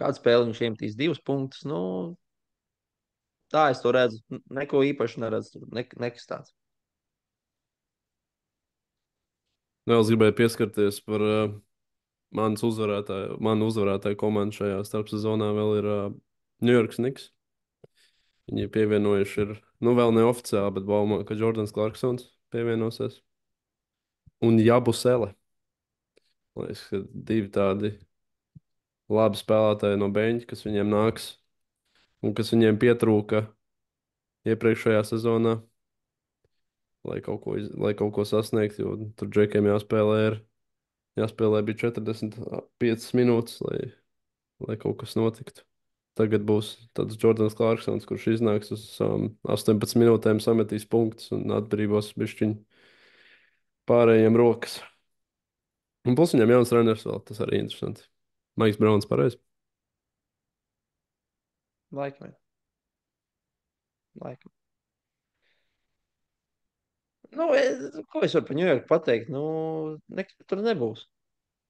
Kādu spēli viņš iemetīs 2 punktus, tā es to redzu. Neko īpaši neredzu, nekas tāds. Vēl es gribēju pieskarties par manu uzvarētāju komandu šajā starpsezonā vēl ir New York Knicks. Viņi pievienojuši ir, vēl neoficiāli, bet baumā, ka Jordans Clarksons pievienosies. Un Jabusele. Liekas, ka 2 tādi labi spēlētāji no beņķa, kas viņiem nāks un kas viņiem pietrūka iepriekšējā sezonā, lai kaut ko sasniegtu, jo tur džekiem jāspēlē bija 45 minūtes, lai kaut kas notiktu. Tagad būs tāds Jordans Clarksons, kurš iznāks uz 18 minūtēm, sametīs punktus un atbrīvos bišķiņu pārējiem rokas. Un plus viņam jauns treneris vēl, tas arī interesanti. Maiks Brauns pareizi. Laikam. Ko es varu par Ņujorku pateikt? Tur nebūs.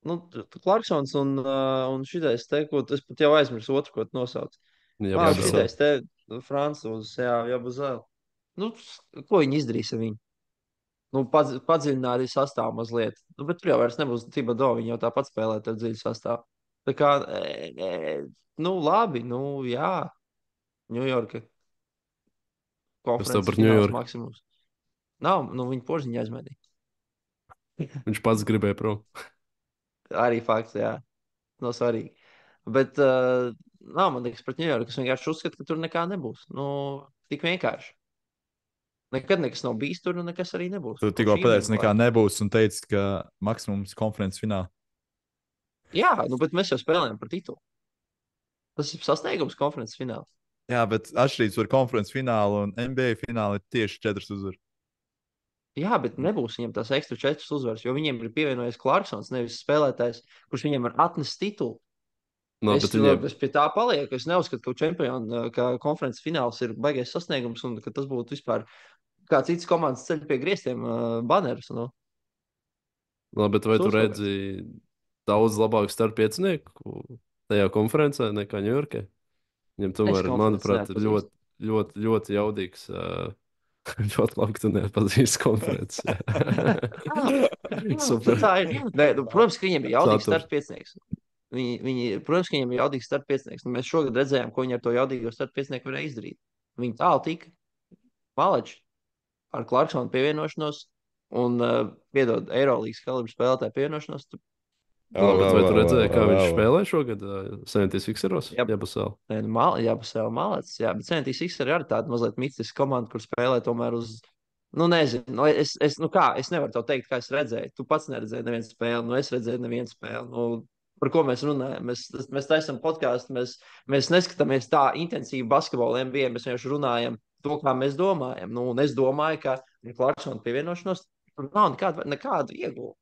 Clarksons un šitais te, ko es pat jau aizmirsu otru, ko tu nosauc. Šitais te, Francūzs, Jabusele. Ko viņi izdarīs ar viņu? Padziļināt sastāvu mazliet. Bet tur jau vairs nebūs Thibodeau, viņi jau tāpat spēlē ar dziļu sastāvu. Tā kā, labi, jā. Ņujorka Kas tev konferences par fināls Ņujorku? maksimums. Nav, nu viņi požiņā aizmēdīja. Viņš pats gribēja prom. Arī fakts, jā. Nav svarīgi. Bet nav man liekas pret Ņujorku. Es vienkārši uzskatu, ka tur nekā nebūs. Nu, tik vienkārši. Nekad nekas nav bijis tur, un nekas arī nebūs. Tu tikko pateici, nekā nebūs, un teici, ka maksimums konferences finālā. Jā, nu, bet mēs jau spēlējam par titulu. Tas ir sasniegums konferences finālā. Jā, bet atšķirības ar konferences finālu un NBA finālu ir tieši 4 uzvaras. Jā, bet nebūs viņiem tās ekstra 4 uzvaras, jo viņiem ir pievienojies Clarksons, nevis spēlētājs, kurš viņiem var atnest titulu. No, Es, viņiem... es pie tā palieku. Es neuzskatu, ka čempionu, ka konferences fināls ir baigais sasniegums un ka tas būtu vispār kā cits komandas ceļš pie griestiem banerus. Nu. No, bet vai tu Uzskaties. redzi daudz labāku starppiecinieku tajā konferencē nekā Ņujorkā? Viņam Es tomēr, konferences manuprāt, ir neatpazīstu. ļoti jaudīgs. Ļoti labi, ka tu nepazīsti konferences. Super. Tā ir. Nē, nu, protams, ka viņiem ir jaudīgs Saturs. starppiecinieks. Protams, ka viņiem ir jaudīgs starppiecinieks. Nu, mēs šogad redzējām, ko viņi ar to jaudīgo starppiecinieku varēja izdarīt. Viņi tālu tika. Malači ar Clarksonu pievienošanos un piedod Eirolīgas kalibru spēlētāju pievienošanos. No, bet vai tu redzēji, kā viņš vēl. spēlē šogad 76eros? Jā. Jā, basēl. Nē, nu, jā, būs jau malācis. Jā, bet Centīs ir arī tāda mazliet mistiska komanda, kur spēlē tomēr uz. Nu, nezinu, nu, es nevaru tev teikt, kā es redzēju. Tu pats neredzēji nevienu spēli, nu, es redzēju nevienu spēli. Nu, par ko mēs runājam? Mēs taisām podkāstu, mēs neskatāmies tā intensīvi basketbolu NBA, mēs vienkārši runājam to, kā mēs domājam. Nu, un es domāju, ka Clarksona pievienošanos tur nav nekādu iegūmu.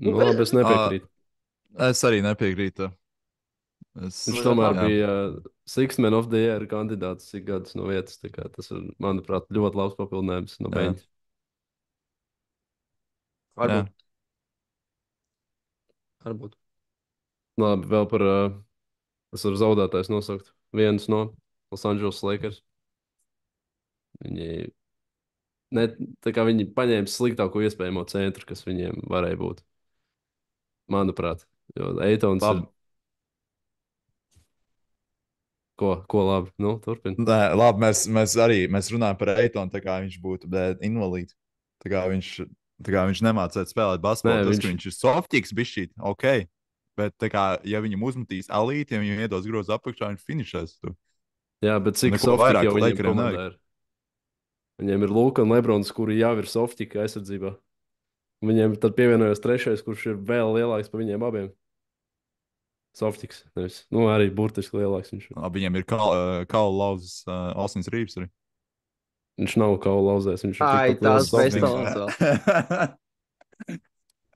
Nu, labi, es nepiekrītu. Es arī nepiekrītu. Viņš tomēr bija Six Man of the Year kandidāts cik gadus no vietas. Tas ir, manuprāt, ļoti labs papildinājums no beņķa. Varbūt. Labi, vēl par, es varu zaudētājs nosaukt. Viens no Los Angeles Lakers. Viņi paņēma sliktāko iespējamo centru, kas viņiem varēja būt. Manuprāt, jo Eitons ir. Ko labi? Nu, turpin. Nē, labi, mēs runājam par Eitonu, tā kā viņš būtu invalīds. Tā kā viņš nemācīja spēlēt basketbolu. Tas, ka viņš ir softīgs, bišķīt, ok. Bet, kā, ja viņam uzmetīs alīti, ja viņam iedos grozu apakšā, viņš finišēs. Jā, bet cik softīgs jau viņiem komandā ir? Viņiem ir Luka un Lebrons, kuri jau ir softīki aizsardzībā. Viņiem tad pievienojas trešais, kurš ir vēl lielāks par viņiem abiem. Softīgs. Nu, arī burtiski lielāks viņš ir. Viņiem ir kaula lauzes Ausins Rīvs arī. Viņš nav kaula lauzēs. Viņš ir tās beztalants vēl.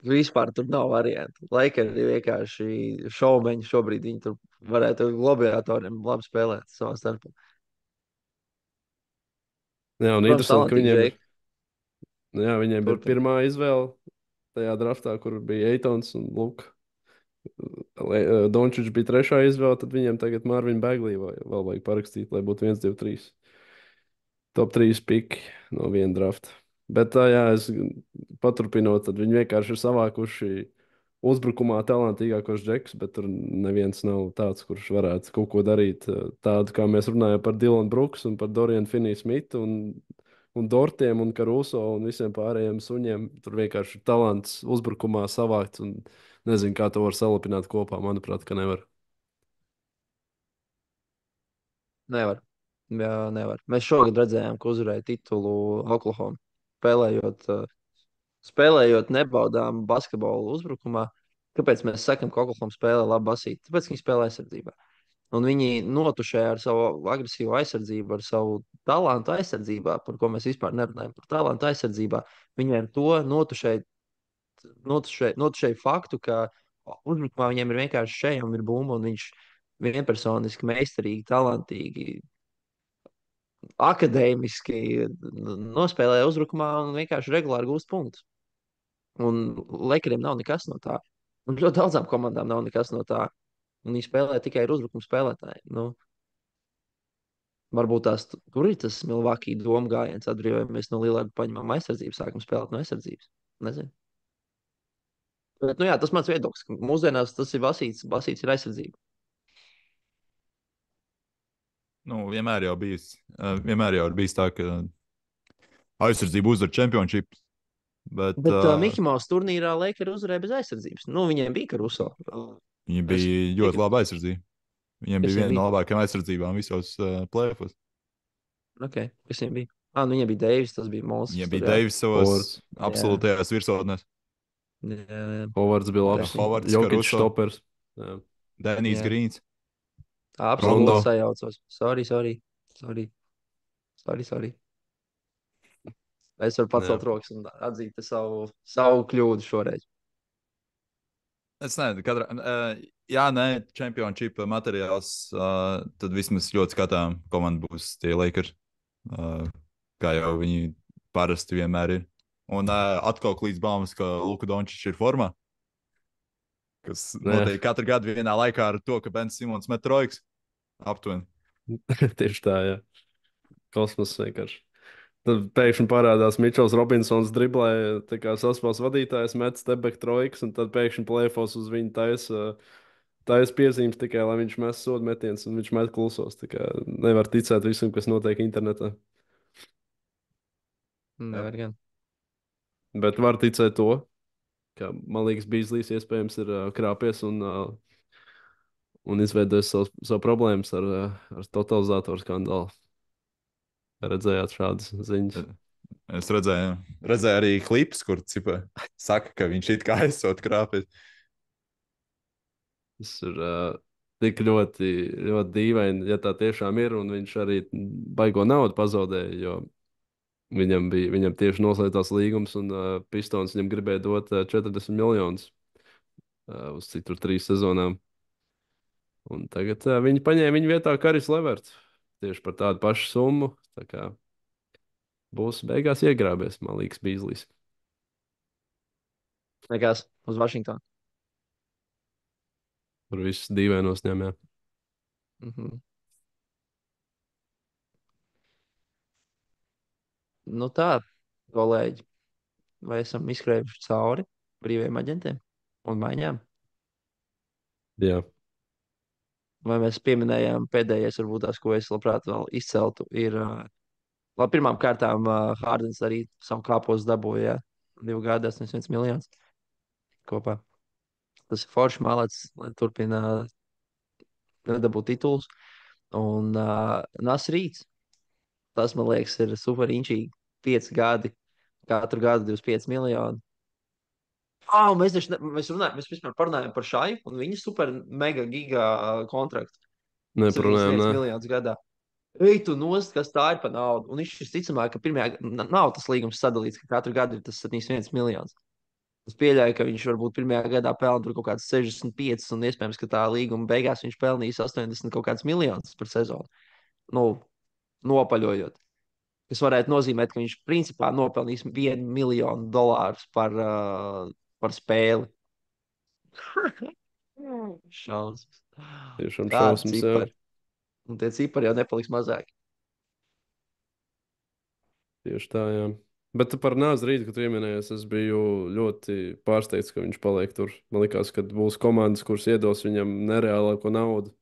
Vispār tur nav variantu. Lakers ir vienkārši šaumeņi šobrīd. Viņi tur varētu globātoriem labi spēlēt savā starpā. Jā, un interesanti, ka viņiem ir pirmā izvēle tajā draftā, kur bija Eitons un Luka. Dončičs bija trešā izvēle, tad viņiem tagad Marvin Bagley vēl vajag parakstīt, lai būtu 1, 2, 3. Top 3 piki no viena drafta. Bet es paturpinot, tad viņi vienkārši ir savākuši uzbrukumā talantīgākos džekus, bet tur neviens nav tāds, kurš varētu kaut ko darīt tādu, kā mēs runājam par Dylanu Brooks un par Dorianu Finney-Smithu un Dortiem un Caruso un visiem pārējiem suņiem. Tur vienkārši ir talants uzbrukumā savākts un nezinu, kā to var salapināt kopā. Manuprāt, ka nevar. Nevar. Jā, nevar. Mēs šogad redzējām, ka uzvarēja titulu Oklahoma. Spēlējot nebaudām basketbolu uzbrukumā. Kāpēc mēs sakām, ka Oklahoma spēlē labi basīt? Tāpēc, ka viņi spēlē aizsardzībā. Un viņi notušēja ar savu agresīvu aizsardzību, ar savu talantu aizsardzībā, par ko mēs vispār nerunājam. Par talantu aizsardzībā. Viņi ar to notušēja faktu, ka uzbrukumā viņiem ir vienkārši šeit un ir bumba, un viņš vienpersoniski, meistarīgi, talantīgi, akadēmiski nospēlēja uzbrukumā un vienkārši regulāri gūst punktus. Un Lakeriem nav nekas no tā. Un ļoti daudzām komandām nav nekas no tā. Un viņi spēlē tikai ar uzbrukumu spēlētāju. Nu, varbūt tur ir tas Milwaukee doma gājiens, atbrīvojamies no Lillarda, paņemam aizsardzību, sākam spēlēt no aizsardzības. Nezinu. Bet, nu jā, tas mans viedoklis, ka mūsdienās tas ir basīts ir aizsardzība. Nu, vienmēr jau ir bijis tā, ka aizsardzība uzvar čempionšību. Bet Bet Mickey Mouse turnīrā Lakers uzvarēja bez aizsardzības. Nu, viņiem bija Karuso. viņi Es bija ļoti tikai laba aizsardzība. Viņiem kas bija viņiem viena no bija. labākajām aizsardzībām visos playoffs. Ok, kas viņiem bija. Viņiem bija Deivis, tas bija monstrs. Viņiem Tur, bija jā. Deivis savos Hovards. Jā, absolūtajās virsotnēs. jā, Hovards bija ok. labs. Hovards, Jokic Karuso, stopers. Jā. Denijs Jā. Grīns. Absolūti Rondo. sajaucos. Sorry. Sorry. Es varu Jā. pacelt rokas un atzīt savu kļūdu šoreiz. Es nezinu, jā, nē, čempionšīpa materiāls. Tad vismaz ļoti skatām, komanda būs tie Lakers. Kā jau viņi parasti vienmēr ir. Un atkal klīdz baumas, ka Luka Dončičs ir formā. Kas notiek katru gadu vienā laikā ar to, ka Bens Simons met trojkas. Aptuveni. Tieši tā, jā. Kosmos vienkārši. Tad pēkšņi parādās Mičels Robinsons, driblē, tā kā saspēles vadītājs, met stepback trojkas, un tad pēkšņi plēfos uz viņu taisa piezīmes tikai, lai viņš mes sodu metienus, un viņš met klusos. Tā kā nevar ticēt visam, kas notiek internetā. Nevar gan. Bet var ticēt to, ka man liekas, Bīslīs iespējams ir krāpies un izveidojis savu problēmas ar totalizatoru skandālu. Redzējāt šādas ziņas? Es redzēju arī klipus, kur cipa, saka, ka viņš it kā esot krāpis. Tas ir tik ļoti, ļoti dīvaini, ja tā tiešām ir. Un viņš arī baigo naudu pazaudēja, jo viņam tieši noslēdzās līgums, un Pistons viņam gribēja dot 40 miljonus uz cik tur 3 sezonām. Un tagad viņi paņēma viņu vietā Karis Leverts tieši par tādu pašu summu. Tā kā būs beigās iegrābies, man liekas, Bīzlīs. Nekas uz Vašingtonu. Tur viss dīvainos ņemē. Mhm. Nu tā, kolēģi, vai esam izskrējuši cauri brīviem aģentiem un maiņām? Jā, Vai mēs pieminējām pēdējais, varbūt tās, ko es labprāt vēl izceltu, ir, labi, pirmām kārtām Hārdens arī savu kāpos dabūja, 2 gadi, 800 miljonus kopā. Tas ir forši malacis, lai turpina dabūt titulus. Un Nasrīts, tas, man liekas, ir super inčīgi. 5 gadi, katru gadu 25 miljoni. Mēs taču mēs vispār parunājam par šai un viņa super mega giga kontraktu. neparunājām, 71 nē. miljonus gadā. Ej, tu nost, kas tā ir par naudu. Un viņš visticamāk, ka pirmajā nav tas līgums sadalīts, ka katru gadu ir tas 71 miljonus. Es pieļauju, ka viņš varbūt pirmajā gadā pelna tur kaut kāds 65, un iespējams, ka tā līguma beigās viņš pelnīs 80 kaut kādus miljonus par sezonu. Nu, nopaļojot. Tas varētu nozīmēt, ka viņš principā nopelnīs $1 miljonu par spēli. Šausmas. Tiešām Tādi šausmas, jā. cipari. Un tie cipari jau nepaliks mazāki. Tieši tā, jā. Bet par nāzi rītu, kad pieminējies, es biju ļoti pārsteigts, ka viņš paliek tur. Man liekas, ka būs komandas, kuras iedos viņam nereālāko naudu,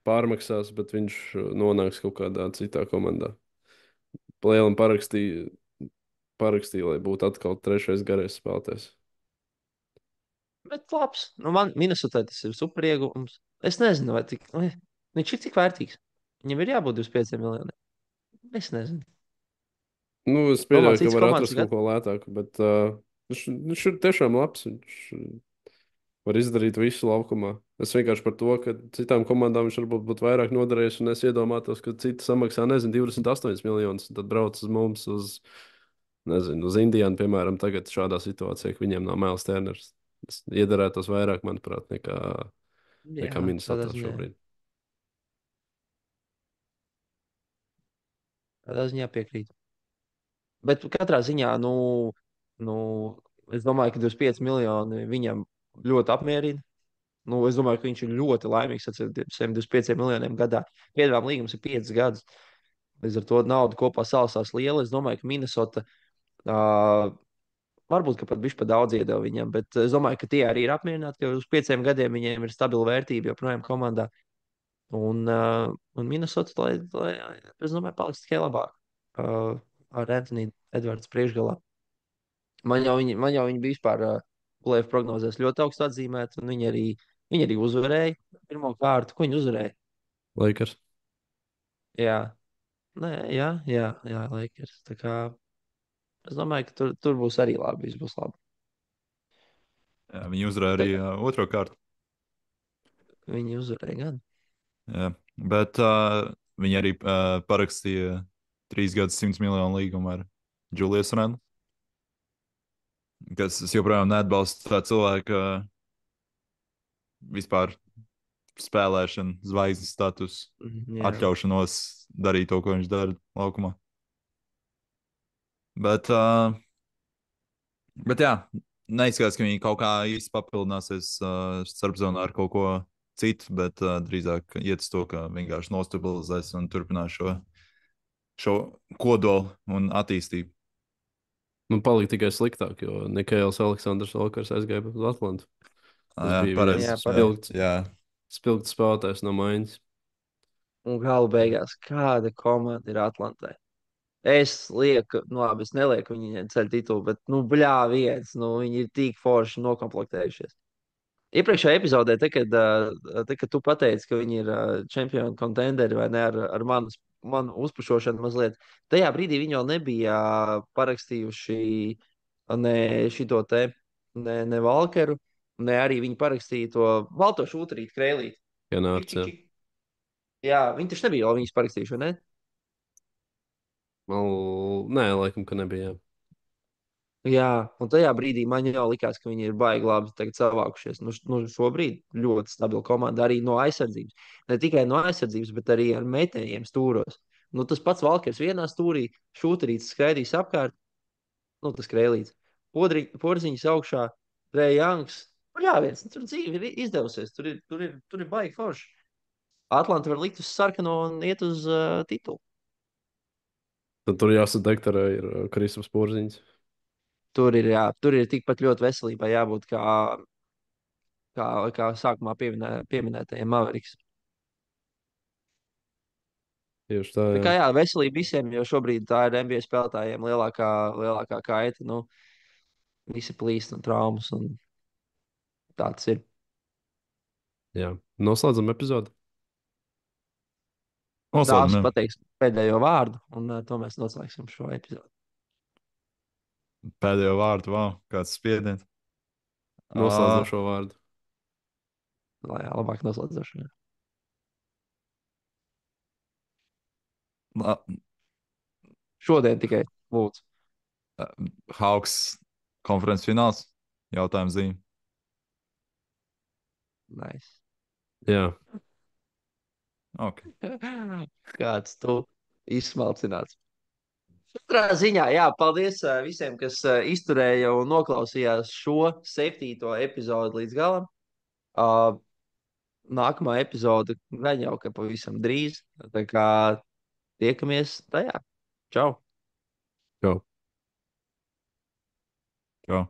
pārmaksās, bet viņš nonāks kaut kādā citā komandā. Plēlam parakstīja, lai būtu atkal trešais garais spēlētājs. Bet labs. Nu, man Minnesotā tas ir super iegūms. Es nezinu, vai viņš ir tik vērtīgs. Viņam ir jābūt 25 miljoniem. Es nezinu. Nu, es Domāju, pieļauju, ka cits var komandas atrast kaut ko lētāku, bet viņš ir tiešām labs. Viņš var izdarīt visu laukumā. Es vienkārši par to, ka citām komandām viņš varbūt būtu vairāk noderējis, un es iedomātos, ka citi samaksā, nezinu, 28 miljonus, un tad brauc uz mums, nezinu, uz Indiānu, piemēram, tagad šādā situācijā, ka viņiem nav Miles Turners. Tas iederētos vairāk, manuprāt, nekā Jā, Minnesotā šobrīd. Tādā ziņā piekrītu. Bet katrā ziņā, nu, es domāju, ka 25 miljoni viņam ļoti apmierina. Nu, es domāju, ka viņš ir ļoti laimīgs ar saviem 25 miljoniem gadā. Piedāvājuma līgums ir 5 gadus. Līdz ar to nauda kopā salasās liela. Es domāju, ka Minnesota varbūt pat bišķi pa daudz iedeva viņam, bet es domāju, ka tie arī ir apmierināti, ka uz 5 gadiem viņiem ir stabila vērtība joprojām komandā. Un Minnesota, es domāju, paliks tikai labāk ar Anthony Edvards priekšgalā. Man jau viņi bija vispār plēsoņu prognozēs ļoti augstu atzīmēti, un viņi arī uzvarēja pirmo kārtu. Ko viņi uzvarēja? Lakers. Jā, nē, jā, Lakers. Tā kā es domāju, ka tur būs arī labi. Viss būs labi. Jā, viņi uzvarēja arī Tagad otro kārtu. viņi uzvarēja gan. Jā. Bet viņi arī parakstīja 3 gadus 100 miljonu līgumu ar Julius Randle. Kas es joprojām neatbalstu tā cilvēka vispār spēlēšanu, zvaigznes status, Jā. atļaušanos darīt to, ko viņš dara laukumā. Bet jā, neizskatās, ka viņi kaut kā īsti papildināsies starpzonā ar kaut ko citu, bet drīzāk iet uz to, ka vienkārši nostabilizēs un turpinās šo kodolu un attīstību. Man palika tikai sliktāk, jo Nikails Aleksandrs Valkars aizgāja uz Atlantu. Tas Jā, bija pareizi. viens Jā, spilgts spēlētājs no Mainz. Un gala beigās, kāda komanda ir Atlantē? Es lieku, nu, labi, es nelieku viņiem ceļu titulu, bet, nu, bļā, viņi ir tik forši nokomplektējušies. Iepriekšējā epizodē, kad tu pateici, ka viņi ir čempionu kontenderi vai ne ar manu uzpušošanu mazliet, tajā brīdī viņi vēl nebija parakstījuši ne šito te, ne Valkeru, ne arī viņi parakstīja to balto šūtrīt, krēlīt. Čik, Janārds, čik, jā. čik. Jā, viņi taču nebija vēl viņas parakstījuši, vai ne? Nē, laikam, ka nebija. Jā. Jā, un tajā brīdī man jau likās, ka viņi ir baigi labi savākušies. Šobrīd ļoti stabila komanda arī no aizsardzības. Ne tikai no aizsardzības, bet arī ar metējiem stūros. Nu, tas pats Valkers vienā stūrī, šūterīts skraidīs apkārt, nu, tas krēlīts. Porziņš augšā, Rējāns. Jā, tur dzīve ir izdevusies. Tur ir baigi forši. Atlanta var likt uz sarkano un iet uz titulu. Tad tur jāsadektarē ir Kristaps Porziņš. Tur ir tikpat ļoti veselībai jābūt kā sākumā pieminētajiem Mavericks. Tieši tā, Tā jā. kā jā, veselība visiem, jo šobrīd tā ir NBA spēlētājiem lielākā kaita. Nu, visi plīst un traumas, un tā tas ir. Jā. Noslēdzam epizodi. Dāvis noslēdzam. pateiks pēdējo vārdu, un to mēs noslēgsim šo epizodu. Pēdējo vārdu, wow, kāds spiediens. Noslēdzošo vārdu. Lai jā, labāk noslēdzošana. Šodien tikai lūdzu. Hawks konferences fināls. Jautājums zīme. Nice. Jā. Okay. Kāds tu izsmalcināts. Katrā ziņā, jā, paldies visiem, kas izturēja un noklausījās šo 7. epizodi līdz galam. Uh, Nākamā epizode gan jau ka pavisam drīz. Tā kā tiekamies tajā. Čau! Čau. Čau.